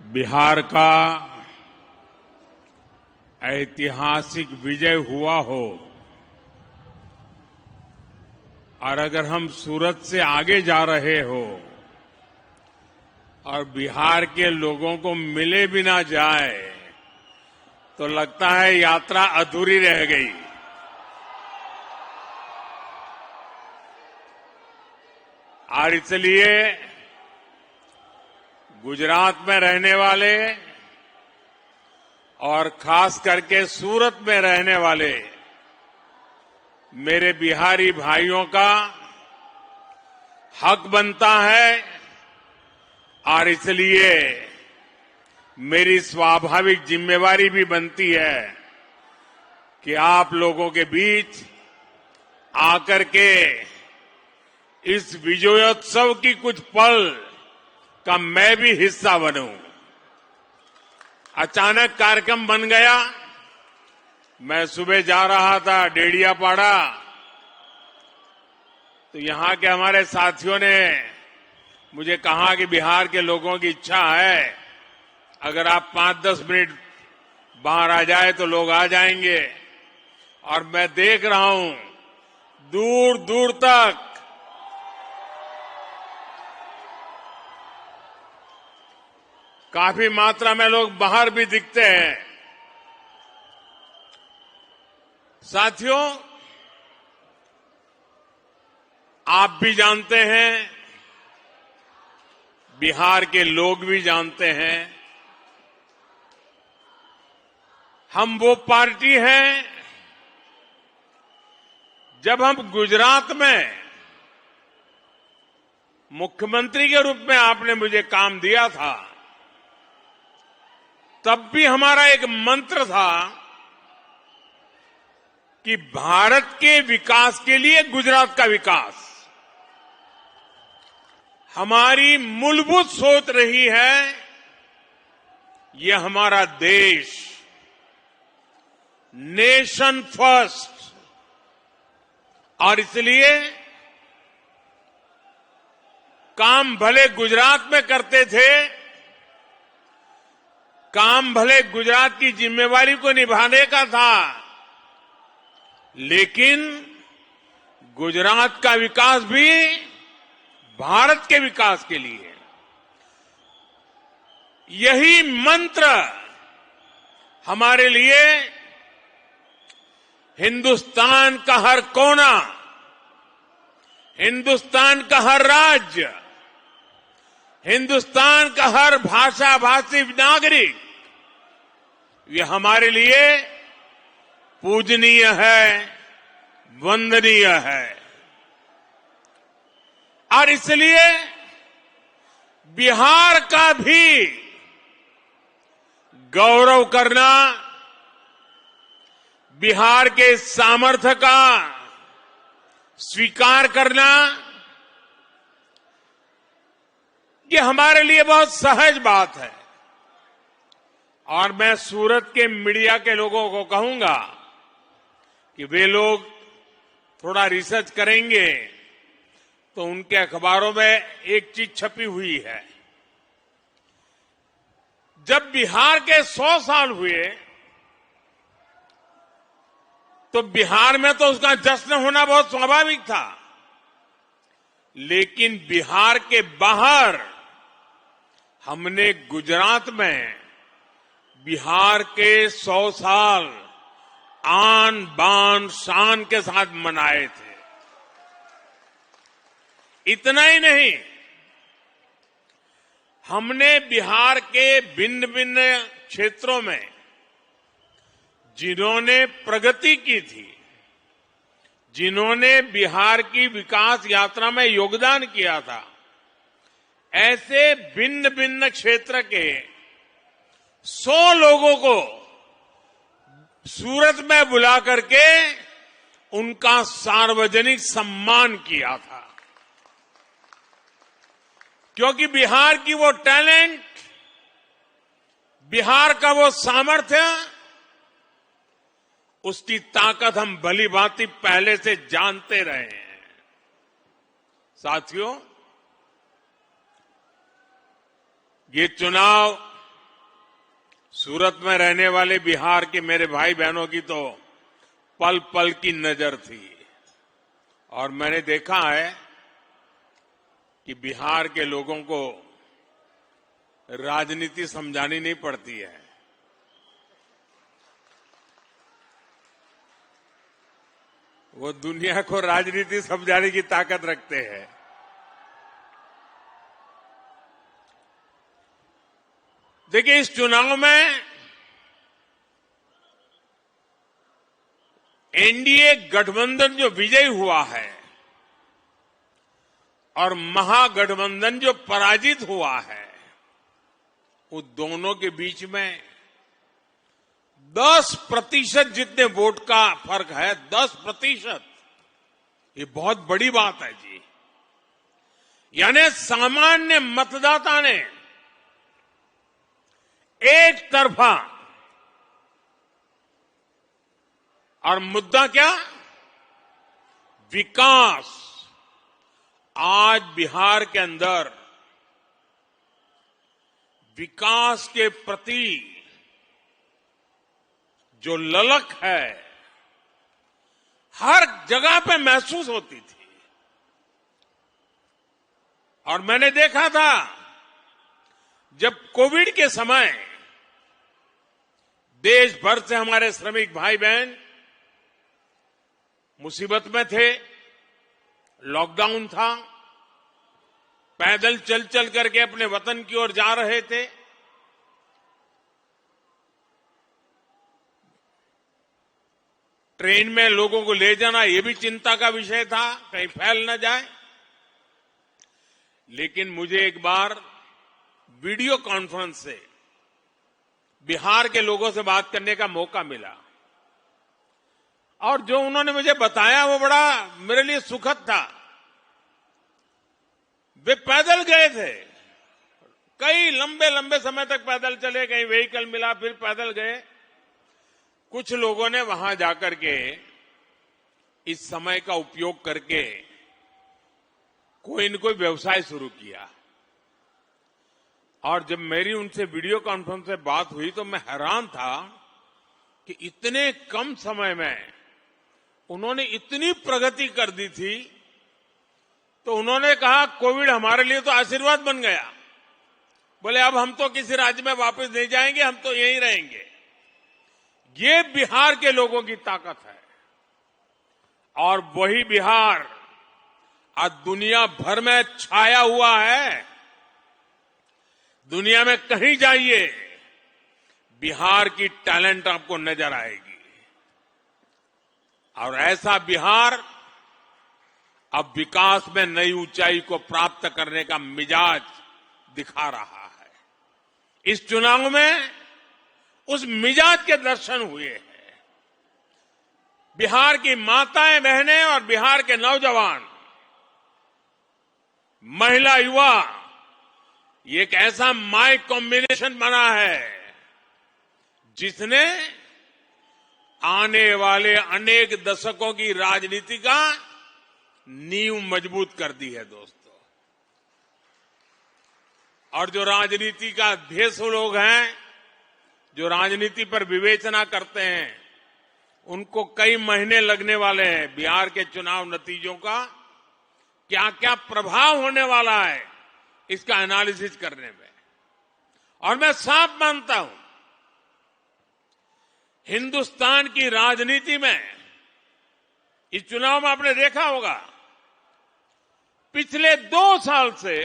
बिहार का ऐतिहासिक विजय हुआ हो और अगर हम सूरत से आगे जा रहे हो और बिहार के लोगों को मिले भी ना जाए तो लगता है यात्रा अधूरी रह गई। और इसलिए गुजरात में रहने वाले और खास करके सूरत में रहने वाले मेरे बिहारी भाइयों का हक बनता है और इसलिए मेरी स्वाभाविक जिम्मेवारी भी बनती है कि आप लोगों के बीच आकर के इस विजयोत्सव की कुछ पल का मैं भी हिस्सा बनूं। अचानक कार्यक्रम बन गया। मैं सुबह जा रहा था डेडियापाड़ा, तो यहां के हमारे साथियों ने मुझे कहा कि बिहार के लोगों की इच्छा है अगर आप 5-10 मिनट बाहर आ जाए तो लोग आ जाएंगे। और मैं देख रहा हूं दूर दूर तक काफी मात्रा में लोग बाहर भी दिखते हैं। साथियों, आप भी जानते हैं, बिहार के लोग भी जानते हैं, हम वो पार्टी हैं। जब हम गुजरात में मुख्यमंत्री के रूप में आपने मुझे काम दिया था, तब भी हमारा एक मंत्र था कि भारत के विकास के लिए गुजरात का विकास। हमारी मूलभूत सोच रही है ये हमारा देश नेशन फर्स्ट, और इसलिए काम भले गुजरात में करते थे, काम भले गुजरात की जिम्मेवारी को निभाने का था, लेकिन गुजरात का विकास भी भारत के विकास के लिए। यही मंत्र हमारे लिए हिंदुस्तान का हर कोना, हिंदुस्तान का हर राज्य, हिंदुस्तान का हर भाषा भाषी नागरिक, ये हमारे लिए पूजनीय है, वंदनीय है। और इसलिए बिहार का भी गौरव करना, बिहार के सामर्थ्य का स्वीकार करना, ये हमारे लिए बहुत सहज बात है। और मैं सूरत के मीडिया के लोगों को कहूंगा कि वे लोग थोड़ा रिसर्च करेंगे तो उनके अखबारों में एक चीज छपी हुई है। जब बिहार के 100 साल हुए तो बिहार में तो उसका जश्न होना बहुत स्वाभाविक था, लेकिन बिहार के बाहर हमने गुजरात में बिहार के 100 साल आन बान शान के साथ मनाए थे। इतना ही नहीं, हमने बिहार के भिन्न भिन्न क्षेत्रों में जिन्होंने प्रगति की थी, जिन्होंने बिहार की विकास यात्रा में योगदान किया था, ऐसे भिन्न भिन्न क्षेत्र के 100 लोगों को सूरत में बुला करके उनका सार्वजनिक सम्मान किया था। क्योंकि बिहार की वो टैलेंट, बिहार का वो सामर्थ्य, उसकी ताकत हम भली भांति पहले से जानते रहे हैं। साथियों, ये चुनाव सूरत में रहने वाले बिहार के मेरे भाई बहनों की तो पल पल की नजर थी और मैंने देखा है कि बिहार के लोगों को राजनीति समझानी नहीं पड़ती है। वो दुनिया को राजनीति समझाने की ताकत रखते हैं। देखिए, इस चुनाव में एनडीए गठबंधन जो विजयी हुआ है और महागठबंधन जो पराजित हुआ है, उन दोनों के बीच में 10% जितने वोट का फर्क है। 10%, ये बहुत बड़ी बात है जी। यानी सामान्य मतदाता ने एक तरफा, और मुद्दा क्या? विकास। आज बिहार के अंदर विकास के प्रति जो ललक है, हर जगह पे महसूस होती थी। और मैंने देखा था जब कोविड के समय देश भर से हमारे श्रमिक भाई बहन मुसीबत में थे, लॉकडाउन था, पैदल चल चल करके अपने वतन की ओर जा रहे थे। ट्रेन में लोगों को ले जाना ये भी चिंता का विषय था, कहीं फैल न जाए। लेकिन मुझे एक बार वीडियो कॉन्फ्रेंस से बिहार के लोगों से बात करने का मौका मिला और जो उन्होंने मुझे बताया वो बड़ा मेरे लिए सुखद था। वे पैदल गए थे, कई लंबे लंबे समय तक पैदल चले, कहीं व्हीकल मिला फिर पैदल गए। कुछ लोगों ने वहां जाकर के इस समय का उपयोग करके कोई न कोई व्यवसाय शुरू किया। और जब मेरी उनसे वीडियो कॉन्फ्रेंस से बात हुई तो मैं हैरान था कि इतने कम समय में उन्होंने इतनी प्रगति कर दी थी। तो उन्होंने कहा, कोविड हमारे लिए तो आशीर्वाद बन गया। बोले अब हम तो किसी राज्य में वापस नहीं जाएंगे, हम तो यहीं रहेंगे। ये बिहार के लोगों की ताकत है। और वही बिहार आज दुनिया भर में छाया हुआ है। दुनिया में कहीं जाइए, बिहार की टैलेंट आपको नजर आएगी। और ऐसा बिहार अब विकास में नई ऊंचाई को प्राप्त करने का मिजाज दिखा रहा है। इस चुनाव में उस मिजाज के दर्शन हुए हैं। बिहार की माताएं बहनें और बिहार के नौजवान, महिला, युवा, ये एक ऐसा माई कॉम्बिनेशन बना है जिसने आने वाले अनेक दशकों की राजनीति का नींव मजबूत कर दी है दोस्तों। और जो राजनीति का अध्येष्य लोग हैं, जो राजनीति पर विवेचना करते हैं, उनको कई महीने लगने वाले हैं बिहार के चुनाव नतीजों का क्या क्या प्रभाव होने वाला है इसका एनालिसिस करने में। और मैं साफ मानता हूं, हिंदुस्तान की राजनीति में इस चुनाव में आपने देखा होगा, पिछले 2 साल से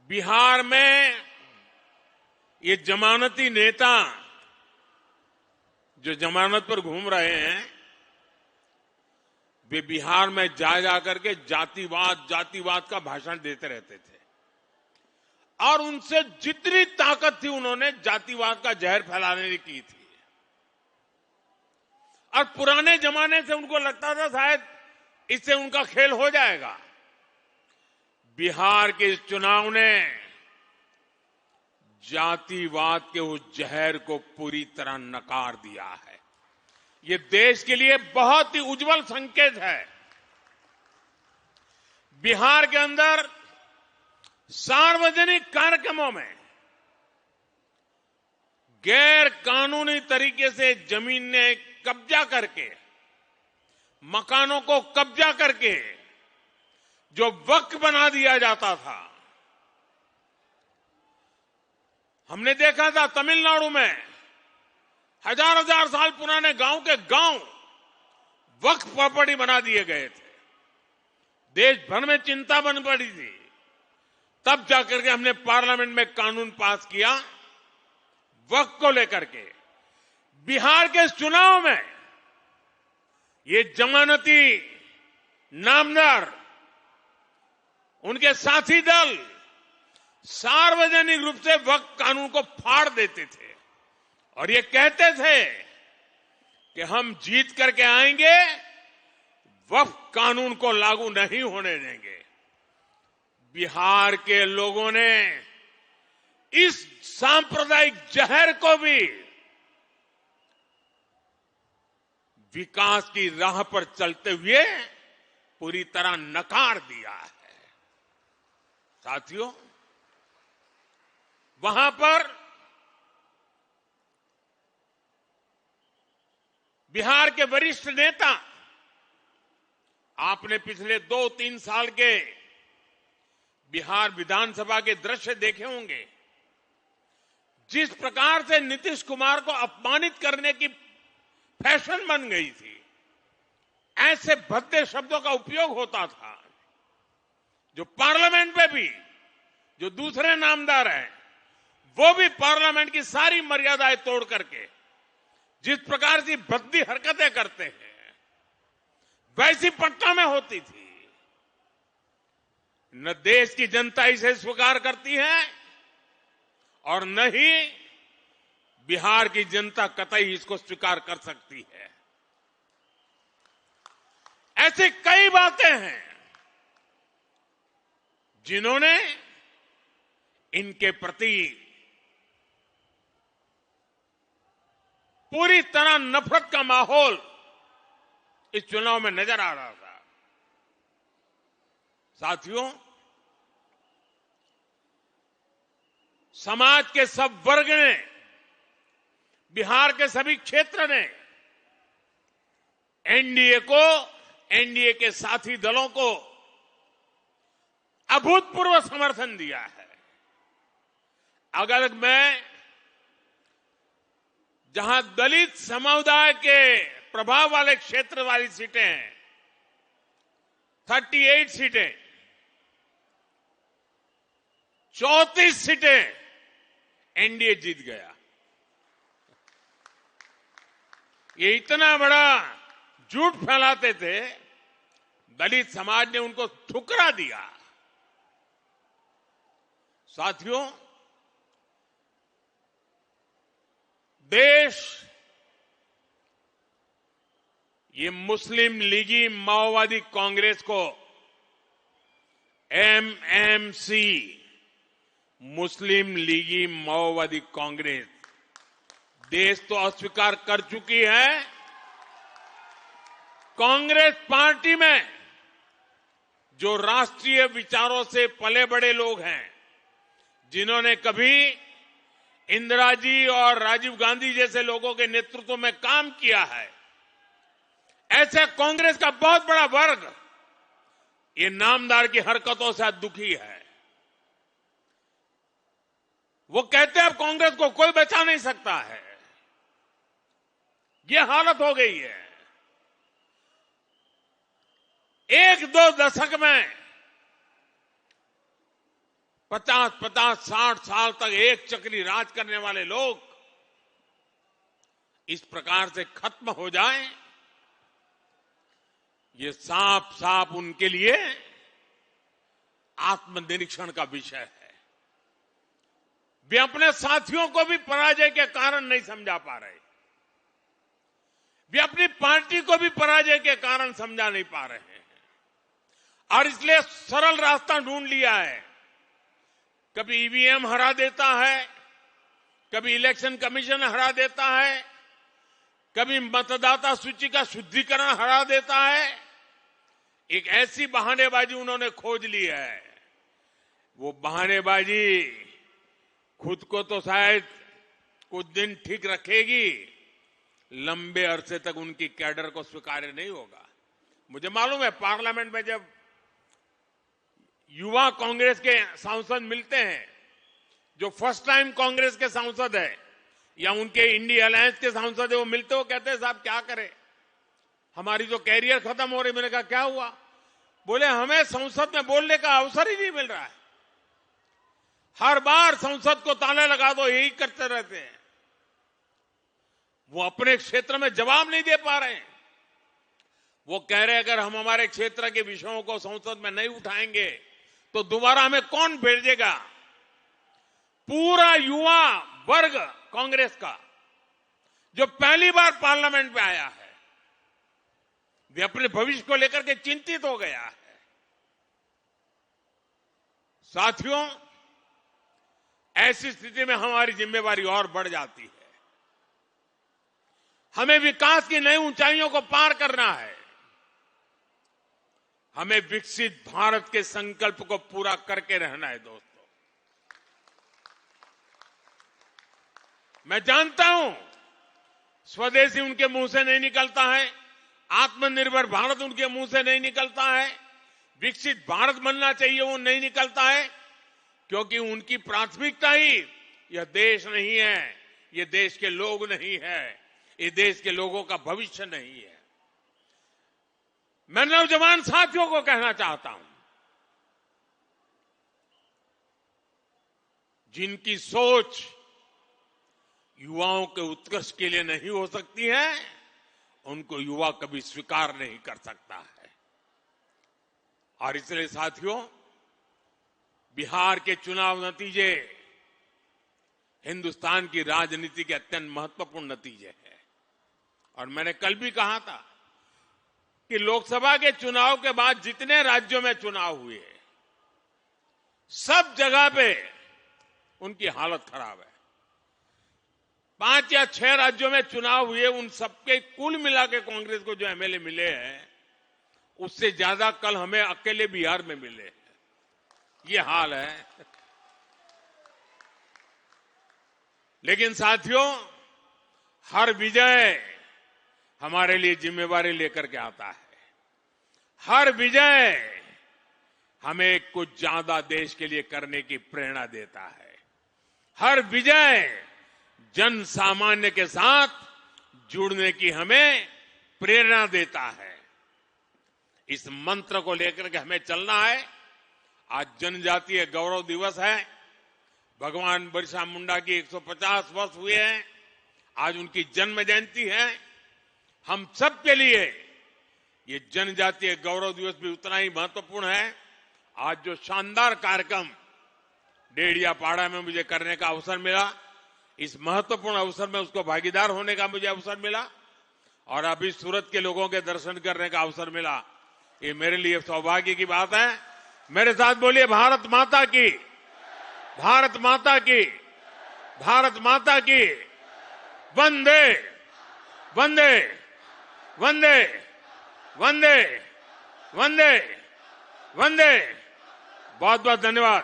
बिहार में ये जमानती नेता जो जमानत पर घूम रहे हैं, वे बिहार में जा करके जातिवाद का भाषण देते रहते थे। और उनसे जितनी ताकत थी उन्होंने जातिवाद का जहर फैलाने की थी। और पुराने जमाने से उनको लगता था शायद इससे उनका खेल हो जाएगा। बिहार के इस चुनाव ने जातिवाद के उस जहर को पूरी तरह नकार दिया है। ये देश के लिए बहुत ही उज्जवल संकेत है। बिहार के अंदर सार्वजनिक कार्यक्रमों में गैर कानूनी तरीके से जमीन ने कब्जा करके, मकानों को कब्जा करके जो वक्फ बना दिया जाता था, हमने देखा था तमिलनाडु में हजार हजार साल पुराने गांव के गांव वक्फ प्रॉपर्टी बना दिए गए थे। देश भर में चिंता बन पड़ी थी। तब जाकर के हमने पार्लियामेंट में कानून पास किया वक्फ को लेकर के। बिहार के चुनाव में ये जमानती नामदार, उनके साथी दल सार्वजनिक रूप से वक्फ कानून को फाड़ देते थे और ये कहते थे कि हम जीत करके आएंगे, वक्फ कानून को लागू नहीं होने देंगे। बिहार के लोगों ने इस सांप्रदायिक जहर को भी विकास की राह पर चलते हुए पूरी तरह नकार दिया है। साथियों, वहां पर बिहार के वरिष्ठ नेता, आपने पिछले 2-3 साल के बिहार विधानसभा के दृश्य देखे होंगे। जिस प्रकार से नीतीश कुमार को अपमानित करने की फैशन बन गई थी, ऐसे भद्दे शब्दों का उपयोग होता था, जो पार्लियामेंट में भी जो दूसरे नामदार हैं वो भी पार्लियामेंट की सारी मर्यादाएं तोड़ करके जिस प्रकार की भद्दी हरकतें करते हैं, वैसी पटना में होती थी। न देश की जनता इसे स्वीकार करती है और न ही बिहार की जनता कतई इसको स्वीकार कर सकती है। ऐसी कई बातें हैं जिन्होंने इनके प्रति पूरी तरह नफरत का माहौल इस चुनाव में नजर आ रहा था। साथियों, समाज के सब वर्ग ने, बिहार के सभी क्षेत्र ने एनडीए को, एनडीए के साथी दलों को अभूतपूर्व समर्थन दिया है। अगर मैं जहां दलित समुदाय के प्रभाव वाले क्षेत्र वाली सीटें हैं, 38 सीटें, 34 सीटें एनडीए जीत गया। ये इतना बड़ा झूठ फैलाते थे, दलित समाज ने उनको ठुकरा दिया। साथियों, देश ये मुस्लिम लीगी माओवादी कांग्रेस को एमएमसी, मुस्लिम लीगी माओवादी कांग्रेस, देश तो अस्वीकार कर चुकी है। कांग्रेस पार्टी में जो राष्ट्रीय विचारों से पले बड़े लोग हैं, जिन्होंने कभी इंदिरा जी और राजीव गांधी जैसे लोगों के नेतृत्व में काम किया है, ऐसे कांग्रेस का बहुत बड़ा वर्ग ये नामदार की हरकतों से दुखी है। वो कहते हैं अब कांग्रेस को कोई बचा नहीं सकता है। ये हालत हो गई है। 1-2 दशक में 50-60 साल तक एक चक्री राज करने वाले लोग इस प्रकार से खत्म हो जाएं, ये साफ साफ उनके लिए आत्मनिरीक्षण का विषय है। वे अपने साथियों को भी पराजय के कारण नहीं समझा पा रहे, वे अपनी पार्टी को भी पराजय के कारण समझा नहीं पा रहे हैं और इसलिए सरल रास्ता ढूंढ लिया है। कभी ईवीएम हरा देता है, कभी इलेक्शन कमीशन हरा देता है, कभी मतदाता सूची का शुद्धिकरण हरा देता है। एक ऐसी बहानेबाजी उन्होंने खोज ली है। वो बहानेबाजी खुद को तो शायद कुछ दिन ठीक रखेगी, लंबे अरसे तक उनकी कैडर को स्वीकार्य नहीं होगा। मुझे मालूम है, पार्लियामेंट में जब युवा कांग्रेस के सांसद मिलते हैं, जो फर्स्ट टाइम कांग्रेस के सांसद है या उनके इंडिया अलायंस के सांसद है, वो मिलते हो कहते हैं साहब क्या करें, हमारी तो कैरियर खत्म हो रही। मैंने कहा क्या हुआ? बोले हमें संसद में बोलने का अवसर ही नहीं मिल रहा है, हर बार संसद को ताला लगा दो, यही करते रहते हैं। वो अपने क्षेत्र में जवाब नहीं दे पा रहे हैं। वो कह रहे अगर हम हमारे क्षेत्र के विषयों को संसद में नहीं उठाएंगे तो दोबारा हमें कौन भेजेगा? पूरा युवा वर्ग कांग्रेस का जो पहली बार पार्लियामेंट में आया है, वे अपने भविष्य को लेकर के चिंतित हो गया है। साथियों, ऐसी स्थिति में हमारी जिम्मेवारी और बढ़ जाती है। हमें विकास की नई ऊंचाइयों को पार करना है। हमें विकसित भारत के संकल्प को पूरा करके रहना है। दोस्तों, मैं जानता हूं स्वदेशी उनके मुंह से नहीं निकलता है, आत्मनिर्भर भारत उनके मुंह से नहीं निकलता है, विकसित भारत बनना चाहिए वो नहीं निकलता है, क्योंकि उनकी प्राथमिकता ही यह देश नहीं है, ये देश के लोग नहीं है, ये देश के लोगों का भविष्य नहीं है। मैं नौजवान साथियों को कहना चाहता हूं, जिनकी सोच युवाओं के उत्कर्ष के लिए नहीं हो सकती है, उनको युवा कभी स्वीकार नहीं कर सकता है। और इसलिए साथियों, बिहार के चुनाव नतीजे हिंदुस्तान की राजनीति के अत्यंत महत्वपूर्ण नतीजे हैं। और मैंने कल भी कहा था कि लोकसभा के चुनाव के बाद जितने राज्यों में चुनाव हुए, सब जगह पे उनकी हालत खराब है। 5 या 6 राज्यों में चुनाव हुए, उन सबके कुल मिला के कांग्रेस को जो एमएलए मिले हैं, उससे ज्यादा कल हमें अकेले बिहार में मिले हैं। ये हाल है। लेकिन साथियों, हर विजय हमारे लिए जिम्मेवारी लेकर के आता है। हर विजय हमें कुछ ज्यादा देश के लिए करने की प्रेरणा देता है। हर विजय जन सामान्य के साथ जुड़ने की हमें प्रेरणा देता है। इस मंत्र को लेकर के हमें चलना है। आज जनजातीय गौरव दिवस है। भगवान बिरसा मुंडा की 150 वर्ष हुए हैं। आज उनकी जन्म जयंती है। हम सब के लिए ये जनजातीय गौरव दिवस भी उतना ही महत्वपूर्ण है। आज जो शानदार कार्यक्रम डेढ़ियापाड़ा में मुझे करने का अवसर मिला, इस महत्वपूर्ण अवसर में उसको भागीदार होने का मुझे अवसर मिला, और अभी सूरत के लोगों के दर्शन करने का अवसर मिला। ये मेरे लिए सौभाग्य की बात है। मेरे साथ बोलिए, भारत माता की, भारत माता की, भारत माता की। वंदे वंदे वंदे वंदे वंदे वंदे। बहुत बहुत धन्यवाद।